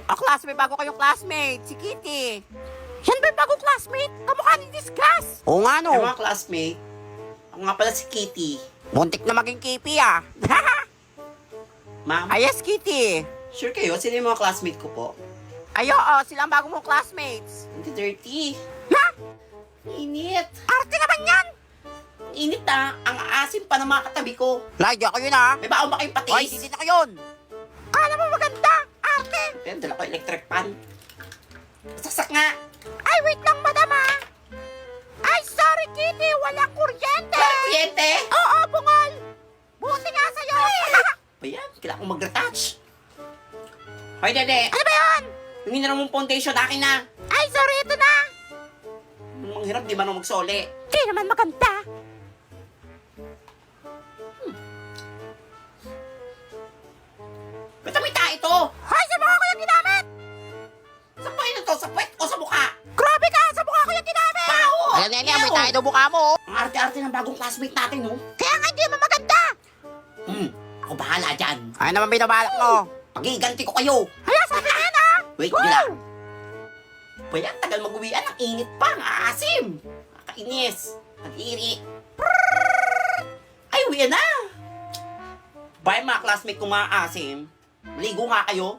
Class, may bago kayong classmate, si Kitty. Yan ba yung bagong classmate? Kamukha ni Discuss. Oo nga no. Ay, mga classmate, ako nga pala si Kitty. Muntik na maging Kipi ah. Ma'am, Yes, Kitty. sure kayo? Sino yung mga classmate ko po? Oo, sila ang bago mong classmates. Hindi dirty. Ha? Init. Arte naman yan. Init ah. Ang asim pa ng mga katabi ko. Lagyan ko yun ah. May baon ba kayong patis? Hoy, hindi na ko yun. Kala mo maganda, arte. Pero dala ko electric pan. Sasak nga. Ay, wait lang, madam ah. Ay, sorry, Kitty, walang kuryente. Wala kuryente. Oo, bungol. Buti nga sa'yo. Ba yan? Kailangan kong mag-retouch. Hoy, dede. Ano ba yun? Yung hinarap mong foundation akin na. Ay, sorry, ito na. Ang hirap, di ba nung magsole? Hindi naman maganda. Ba't may tae ito? Hoy, sa mukha ko yung ginamit. Sa puwet na to? Sa puwet o sa mukha? Grabe ka, sa mukha ko yung ginamit. Baho! Ayan, yan, may tayo daw mukha mo. Ang arte-arte ng bagong classmate natin, no? Kaya nga hindi naman maganda. Ako bahala dyan. Ay naman binabalak mo. Pag-iganti ko kayo. Hala, sabi na yan ah. Wait, Wow. yun lang. Pa yan, tagal mag-uwian. Ang init pa, ang aasim. Nakakainis. Nag-iri. Ay, uwian na. Bye, mga classmate kong mga asim. Maligo nga kayo.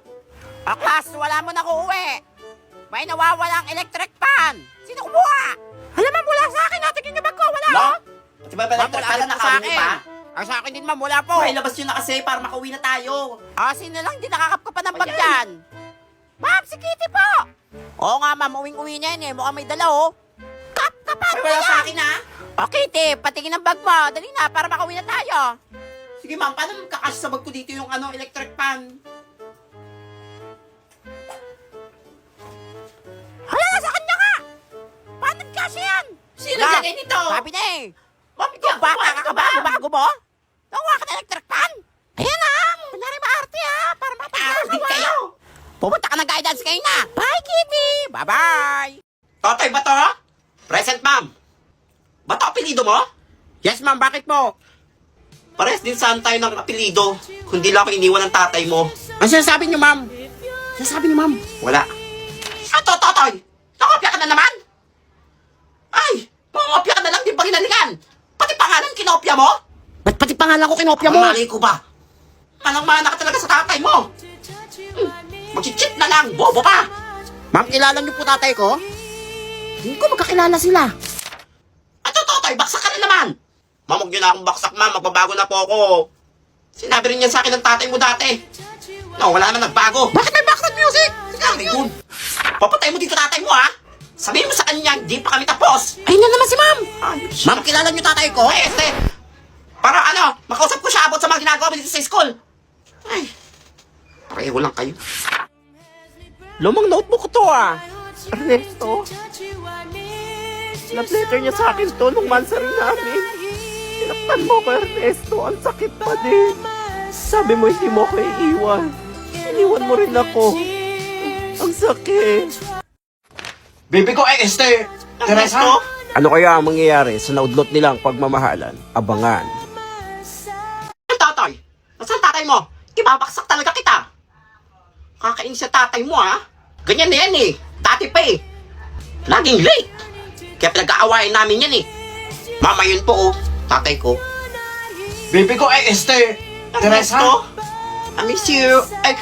Class, wala mo na uuwi. May nawawalang electric pan. Sino kumuha? Alam mo, mula sa akin. Natigin yung bag ko. Wala No? oh. At ba Ma'am, wala pala rin po sa nakawin akin. pa? Ay, sa akin din, ma'am, wala po. Okay, labas nyo na kasi para makauwi na tayo. Sino lang di nakakap pa ng bag Ayan. dyan? Ma'am, si Kitty po. Oo nga, ma'am, uwing-uwi niya yun eh. Mukhang may dala oh. Kapan Ay, wala sa akin ha. O, Kitty, patingin ang bag mo. Dali na, para makauwi na tayo. Sige ma'am, paano kakasya sa bag ko dito yung electric pan? Hala nga, sa kanya nga. Paano kasi yan? Sino Na, lagay nito? Sabi na eh. Ma'am, hindi Ikaw ako ba, kumain ka ba? bago mo? Nakuha ka ng electric pan? Ayan na, kunwari maarte ha, para Ah, di mapagkawa. kayo. Pumunta ka ng guidance kayo na. Bye, Kitty. Bye-bye. Totoy ba to? Present ma'am. Ba to apelido mo? Yes, ma'am, bakit po? Pares din saan tayo ng apelido. Kundi lang ako iniwan ng tatay mo. Ano sinasabi niyo, ma'am? Sinasabi niyo, ma'am? Wala. Totoy! Nakopya ka na naman? Ay! Mangopya ka na lang, di ba ginalingan? Pati pangalan kinopya mo? Ba't pati pangalan ko kinopya mo? Mali ko ba? Manang-mana ka talaga sa tatay mo. Mag-cheat na lang, bobo pa. Ma'am, kilala niyo po tatay ko? Hindi ko magkakilala sila. Totoy, baksak ka na naman. Ma'am, huwag niyo na akong baksak, ma'am. Magbabago na po ako. Sinabi rin yan sa akin ng tatay mo dati. No, wala naman nagbago. Bakit may background music? Sige, yun. Papatay mo dito tatay mo, ha? Sabihin mo sa kanya, di pa kami tapos. Ayun na naman si ma'am. Ayos. Ma'am, kilala niyo tatay ko? Ay, para ano, makausap ko siya about sa mga ginagawa mo dito sa school. Ay, pareho lang kayo. Lumang notebook ko to ah. Ernesto? Love letter niya sa akin to nung mansari namin. Tinakpan mo ko, Ernesto. Ang sakit pa din. Sabi mo hindi mo ako iiwan. Iniwan mo rin ako. Ang sakit. Baby ko ay Esther. Ernesto? Ano kaya ang mangyayari sa naudlot nilang pagmamahalan? Abangan. Tatay, nasaan tatay mo? Ibabaksak talaga kita. Kakainis sa tatay mo, ha? Ganyan na yan eh. Dati pa eh. Laging late. Kaya pinag-aawayan namin yan eh. Mama yun po oh. Tatay ko. Baby ko ay Esther. Ernesto? I miss you. Ay,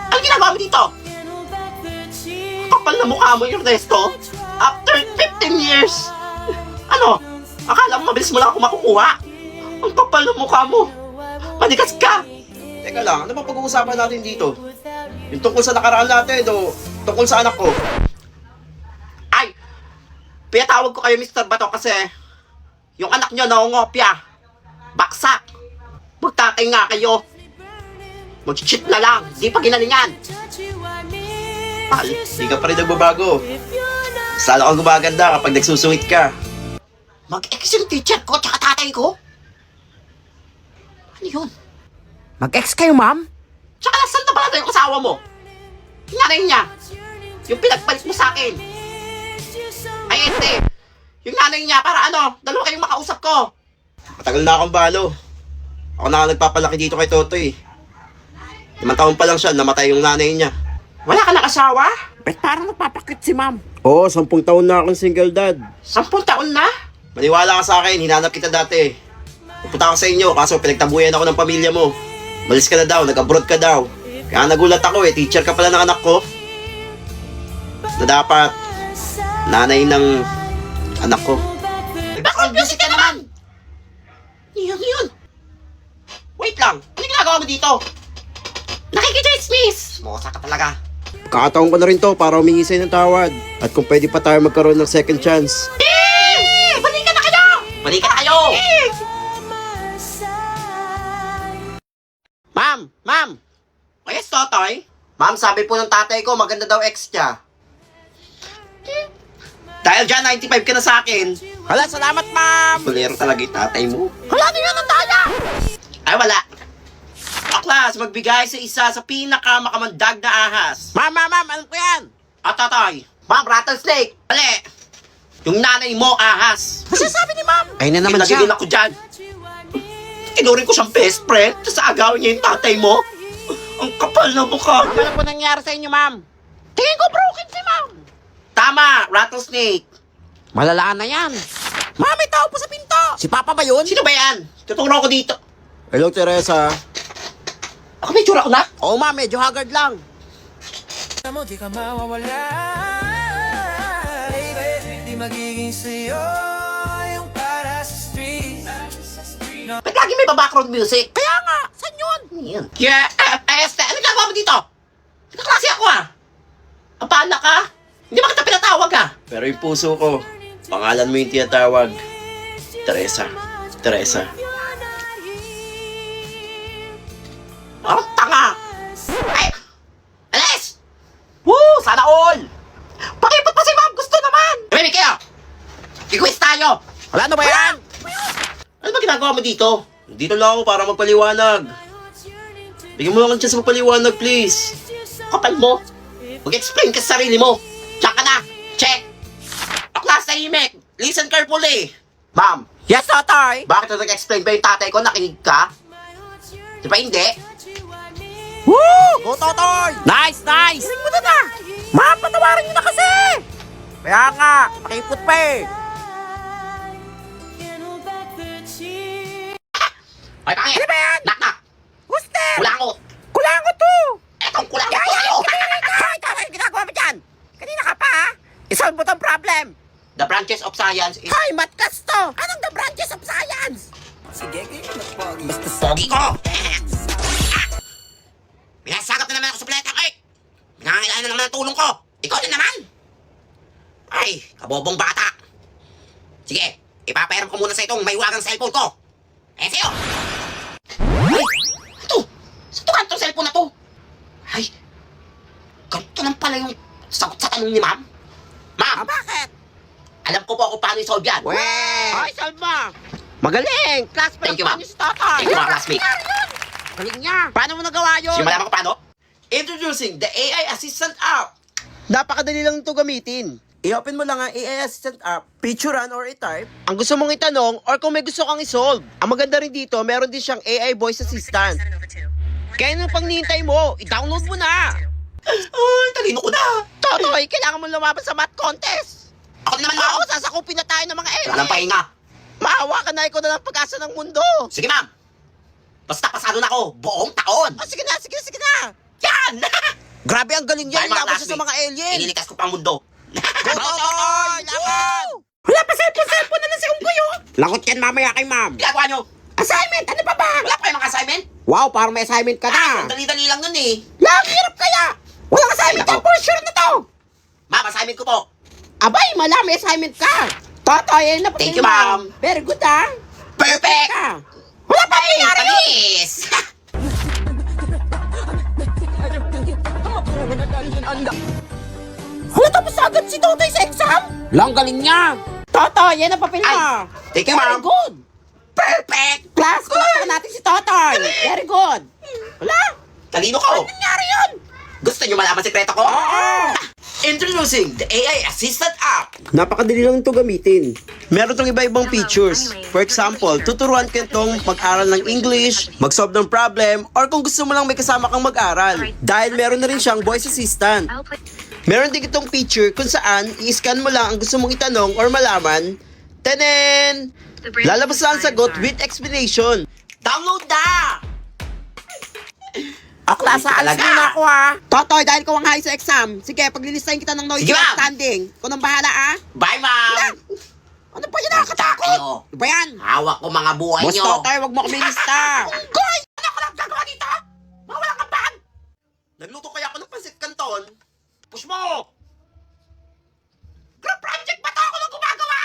ano ginagawa mo dito? Kapal na mukha mo, Ernesto. After 15 years. Ano? Akala mo mabilis mo lang ako makukuha? Ang kapal na mukha mo. Manigas ka. Teka lang, ano ba pag-uusapan natin dito? Yung tungkol sa nakaraan natin o tungkol sa anak ko? Ay, pinatawag ko kayo Mr. Bato kasi yung anak nyo naungopya. Baksak. Magtatay nga kayo. Mag-cheat na lang. Di pa ginalingan. Hindi ka pa rin nagbabago. Sala kang gumaganda kapag nagsusungit ka. Mag-ex yung teacher ko tsaka tatay ko. Ano yun? Mag-ex kayo, ma'am? Tsaka nasaan na pala yung asawa mo? Yung nanay niya. Yung pinagpalit mo sa akin. Ay, ente. Yung nanay niya para ano, dalawa kayong makausap ko. Matagal na akong balo. Ako na nga nagpapalaki dito kay Totoy. 5 taon pa lang siya, namatay yung nanay niya. Wala ka ng asawa? Ba't parang napapakit si ma'am? Oo, 10 taon na akong single dad. 10 taon na? Maniwala ka sa akin, hinanap kita dati. Pupunta ako sa inyo, kaso pinagtabuyan ako ng pamilya mo. Malis ka na daw, nag-abroad ka daw. Kaya nagulat ako teacher ka pala ng anak ko. Na dapat, nanay ng anak ko. Background music ka naman! Yun. Wait lang, ano ginagawa mo dito? Nakikita-dismiss! Mosa ka talaga. Kakataon ko na rin to para humingi sa'yo ng tawad. At kung pwede pa tayo magkaroon ng second chance. Balikan na kayo! Balikan na kayo! Ma'am! Yes, Totoy? Ma'am, sabi po ng tatay ko, maganda daw ex niya. Dahil dyan, 95 ka na sa akin. Hala, salamat ma'am! Kulero talaga yung tatay mo. Hala, di nga ng daya! Ay, wala. Aklas, magbigay sa isa sa pinakamakamandag na ahas. Ma'am, alam ko yan! At Totoy, Ma'am, rattlesnake! mali! Yung nanay mo, ahas. Kasi sabi ni ma'am! Ay na naman Nagiging siya. ako dyan. Tinuring ko siyang best friend, tapos agawin niya yung tatay mo. Ang kapal na mukha. Ano po nangyari sa inyo, ma'am? Tingin ko broken si ma'am! Tama, rattlesnake. Malalaan na yan. Ma'am, may tao po sa pinto! Si Papa ba yun? Sino ba yan? Tuturo ko dito. Hello, Teresa. Ako may tsura ko na. Oo, ma'am, medyo haggard lang. mo di ka mawawala, baby. Di magiging sa'yo yung para sa street. Ba't lagi may background music? Kaya nga, saan yun? Yan. Yeah, Este, ano ginagawa mo dito? Nagkaklase ako Ang pala ka? Hindi ba kita pinatawag Pero yung puso ko, pangalan mo yung tinatawag. Teresa. Ang tanga! Ay! Alis! Woo! Sana all! Pakipot pa si ma'am! Gusto naman! Tumimik kayo! I-quiz tayo! Wala na ba yan? Ano ba ginagawa mo dito? Dito lang ako para magpaliwanag. Bigyan mo lang ng chance magpaliwanag, please. Kapal mo! Mag-explain ka sa sarili mo! Diyan ka na! Check! Aklas tahimik! Listen carefully! Ma'am, Yes, Totoy! bakit na nag-explain ba yung tatay ko? Nakinig ka? Di ba hindi? Woo! Go, Totoy! Nice! Ring mo na! Ma'am, patawarin niyo na kasi! Kaya nga, pakipot pa eh. Ay, pangit! Ano ba yan? Knock! Who's there? Kulangot! Kulangot to! Etong kulangot ko sa'yo! Ay, tama yung ginagawa mo dyan! Kanina ka pa, ha? Isolve mo tong problem! The branches of science is... Hay, matkas to! Anong the branches of science? Sige, kayo na pogi. Basta sa... Pogi ko! Pinasagap na naman ako sa planetang Earth! Pinangangailangan na naman ang tulong ko! Ikaw din naman! Ay, kabobong bata! Sige, ipapairam ko muna sa itong may wagang cellphone ko! Eh, sa'yo! Ay, ito! Saan to kanto cellphone na to? Ay, ganito lang pala yung sagot sa tanong ni ma'am. Ma'am, bakit? alam ko po kung paano i-solve yan. Ay, solve mo! Magaling! Class pa Thank you, lang ma'am. si Totoy! Thank you, mga classmate. Galing niya! Paano mo nagawa yun? Sige, malaman ko paano? Introducing the AI Assistant app. Napakadali lang ito gamitin. I-open mo lang ang AI Assistant app, picturean or i-type ang gusto mong itanong or kung may gusto kang i-solve. Ang maganda rin dito, meron din siyang AI voice assistant. Kaya nung pangnihintay mo, i-download mo na. Ay, talino ko na. Totoy, kailangan mo lumaban sa math contest. Ako din naman, ma'am. Oo, sasakupin na tayo ng mga Wala nang pahinga. Maawa ka na, ikaw na lang pag-asa ng mundo. Sige, ma'am. Basta pasado na ako buong taon. Oh, sige na. Yan! Grabe, ang galing niya. Dahil mga Ilaban siya sa classmate, mga alien. Inilikas ko pang mundo. Go, Totoy! Laban! Wala pa cellphone na si Unggoy, oh. Langot yan mamaya kay ma'am. Ginagawa nyo? Assignment, ano pa ba? Wala pa kayong mga assignment? Wow, parang may assignment ka na. Dali-dali lang nun eh. Hirap kaya. Walang assignment Ay, yan, for sure na to. Ma'am, assignment ko po. Abay, may assignment ka. Totoy, ayun na po Thank sa'yo, you, ma'am. Very good, ha? Perfect! Ka. Wala pa nangyari yun. Panis! Hala, tapos agad si Totoy sa exam? Lang galing niya. Totoy, yan ang papel mo. Ay, thank you, Very ma'am. good. Perfect! Class, palakpakan natin si Totoy. Very good. Wala, Talino ko. nangyari yun? Gusto nyo malaman sikreto ko? Oo. Introducing the AI Assistant app. Napakadali lang ito gamitin. Meron itong iba-ibang features. For example, tuturuan ka itong mag-aral ng English, mag-solve ng problem, or kung gusto mo lang may kasama kang mag-aral. Dahil meron na rin siyang voice assistant. Meron din itong feature kung saan i-scan mo lang ang gusto mong itanong or malaman. Tenen! Lalabas lang ang sagot with explanation. Download na! Aklas, aalis Talaga? muna ako ha. Totoy, dahil ko ang high sa exam. Sige, paglilistahin kita ng noisy Sige, ma'am. outstanding. Ikaw nang bahala, ah. Bye, ma'am! Ano pa yun, nakakatakot? Kayo. Ano ba yan? Hawak ko mga buhay Boss nyo. Totoy, wag mo kami lista. Goy! Ano ko lang gagawa dito? Mawala ka bag! Nagluto kaya ako ng pansit canton. Push mo! Group project ba to? Ako lang gumagawa?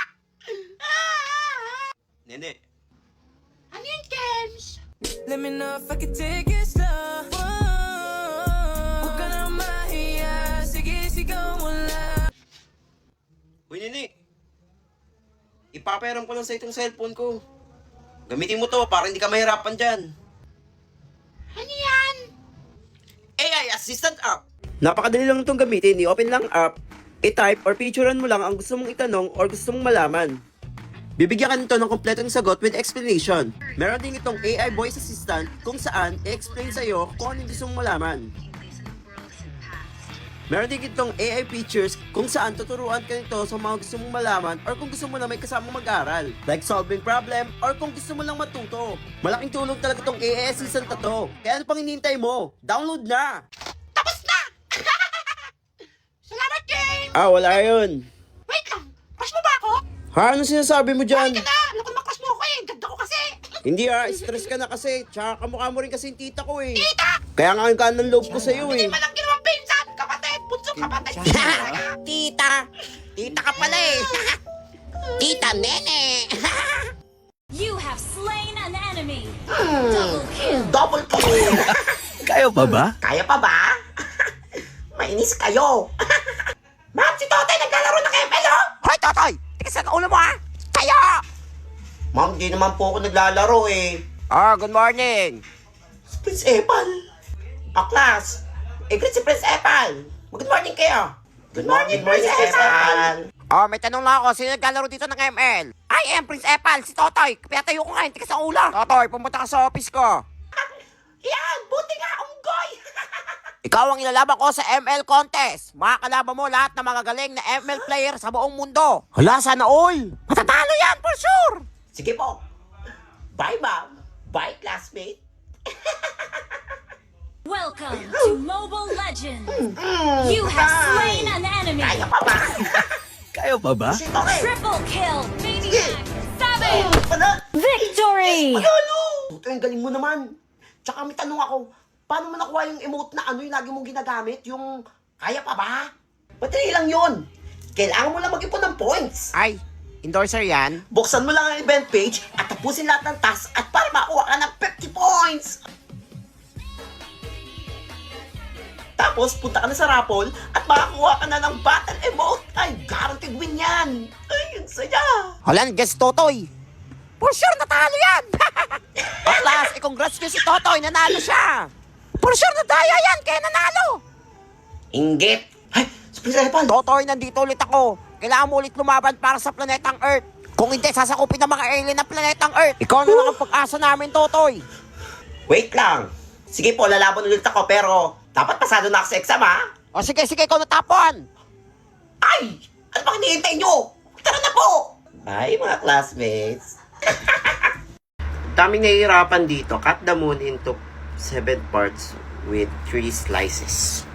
Nene, Ano yun, Kems? Let me know if I can take it slow. Huwag ka na mahiya. Sige, sigaw mo lang. uy Nene. Ipapayaram ko lang sa itong cellphone ko. Gamitin mo to para hindi ka mahirapan dyan. Ano yan? AI Assistant app. Napakadali lang itong gamitin. I-open lang app, i-type or picturean mo lang ang gusto mong itanong or gusto mong malaman. Bibigyan ka nito ng kompletong sagot with explanation. Meron din itong AI voice assistant kung saan i-explain sa'yo kung ano yung gusto mong malaman. Meron din itong AI features kung saan tuturuan ka nito sa mga gusto mong malaman or kung gusto mo na may kasama mag-aral. Like solving problem or kung gusto mo lang matuto. Malaking tulong talaga itong AI assistant na to. Kaya ano pang hinihintay mo? Download na! Tapos na! Salamat, James! Wala yun. Wait lang! Crush mo ba ako? Ha? Ano sinasabi mo dyan? Ay, na! Ano kung makrush mo ako eh? Ganda ko kasi! Hindi stress ka na kasi. Tsaka kamukha mo rin kasi yung tita ko eh. Tita! Kaya nga yung kanan loob ko sa'yo Hindi eh. malaki naman pinsan! Kapatid! Bunsong kapatid! Tita. Tita ka pala eh. Tita Nene. You have slain an enemy. Double kill! Kayo pa ba? Kaya pa ba? Mainis kayo! Ma'am, si Totoy naglalaro ng ML, oh! Hoy, Totoy. Tikas ang ulo mo, ah. Kayo. Ma'am, di naman po ako naglalaro eh. Good morning. Si Prince Epal. Class. Greet si Prince Epal. Good morning kayo. Good morning, Prince Epal. May tanong lang ako. Sino naglalaro dito ng ML? I am Prince Epal, si Totoy. Pinatayo ko nga, tikas ang ulo. Totoy, pumunta ka sa office ko. Yan, buti nga, unggoy. Ikaw ang ilalaban ko sa ML contest. Makakalaban mo lahat ng mga galing na ML player sa buong mundo. Hala, sana all. Matatalo yan, for sure. Sige po. Bye, ma'am. Bye, classmate. Welcome to Mobile Legends. You have slain an enemy. Kaya pa ba? Kayo pa ba? Si Totoy. Triple kill. Maniac. Savage. Ano? Victory. Lolo! Totoy, ang galing mo naman. Tsaka may tanong ako, paano mo nakuha yung emote na ano yung lagi mong ginagamit? Yung, kaya pa ba? Madali lang yun. Kailangan mo lang mag-ipon ng points. Ay, endorser yan. Buksan mo lang ang event page at tapusin lahat ng task at para makuha ka ng 50 points. Tapos, punta ka na sa raffle at makakuha ka na ng battle emote. Ay, guaranteed win yan. Ay, ang saya. Holan, guess Totoy. For sure, natalo yan. Baklas, congrats nyo si Totoy, nanalo siya. For sure, nadaya yan, kaya nanalo. Inggit. Ay, si Prince Epal. Totoy, nandito ulit ako. Kailangan mo ulit lumaban para sa planetang Earth. Kung hindi, sasakupin ng mga alien ng planetang Earth. Ikaw na lang ang pag-asa namin, Totoy. Wait lang. Sige po, lalaban ulit ako pero dapat pasado na ako sa exam, ha? O sige, ikaw na top 1. Ay! Ano bang hinihintay nyo? Tara na po! Bye, mga classmates. Daming nahihirapan dito. Cut the moon into 7 parts with 3 slices.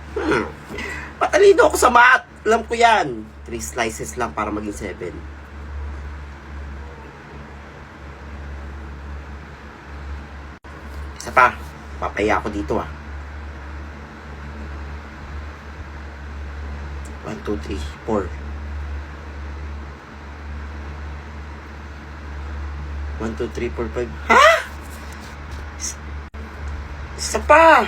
Patalino ako sa math. Alam ko yan. 3 slices lang para maging 7. Isa pa. Papaya ako dito 1, 2, 3, 4. 1, 2, 3, 4, 5. Ha? Isa pa!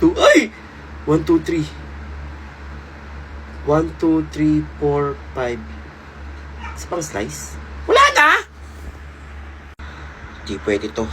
2, ay! 1, 2, 3. 1, 2, 3, 4, 5. Isa pang slice? Wala na! Di pwede to.